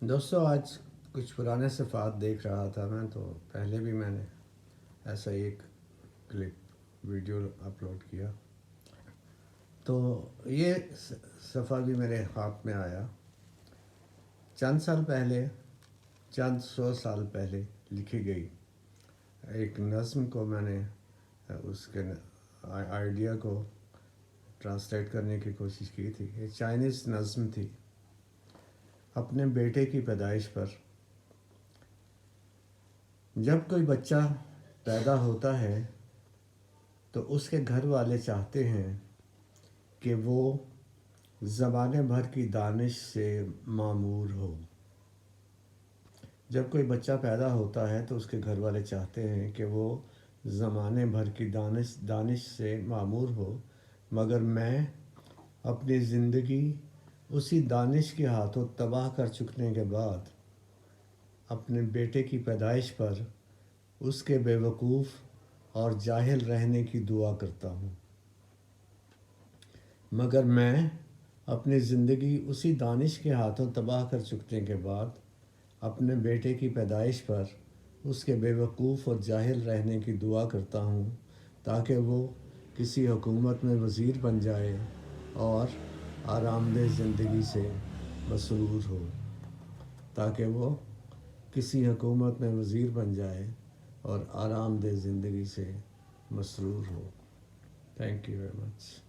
دوستوں، آج کچھ پرانے صفحات دیکھ رہا تھا میں، تو پہلے بھی میں نے ایسا ہی ایک ویڈیو اپلوڈ کیا، تو یہ صفحہ بھی میرے ہاتھ میں آیا۔ چند سال پہلے، چند سو سال پہلے لکھی گئی ایک نظم کو میں نے اس کے آئیڈیا کو ٹرانسلیٹ کرنے کی کوشش کی تھی۔ یہ چائنیز نظم تھی اپنے بیٹے کی پیدائش پر۔ جب کوئی بچہ پیدا ہوتا ہے تو اس کے گھر والے چاہتے ہیں کہ وہ زمانے بھر کی دانش سے معمور ہو۔ جب کوئی بچہ پیدا ہوتا ہے تو اس کے گھر والے چاہتے ہیں کہ وہ زمانے بھر کی دانش سے معمور ہو، مگر میں اپنی زندگی اسی دانش کے ہاتھوں تباہ کر چکنے کے بعد اپنے بیٹے کی پیدائش پر اس کے بے وقوف اور جاہل رہنے کی دعا کرتا ہوں۔ مگر میں اپنی زندگی اسی دانش کے ہاتھوں تباہ کر چکنے کے بعد اپنے بیٹے کی پیدائش پر اس کے بے وقوف اور جاہل رہنے کی دعا کرتا ہوں، تاکہ وہ کسی حکومت میں وزیر بن جائے اور آرام دہ زندگی سے مسرور ہو۔ تاکہ وہ کسی حکومت میں وزیر بن جائے اور آرام دہ زندگی سے مسرور ہو۔ Thank you very much.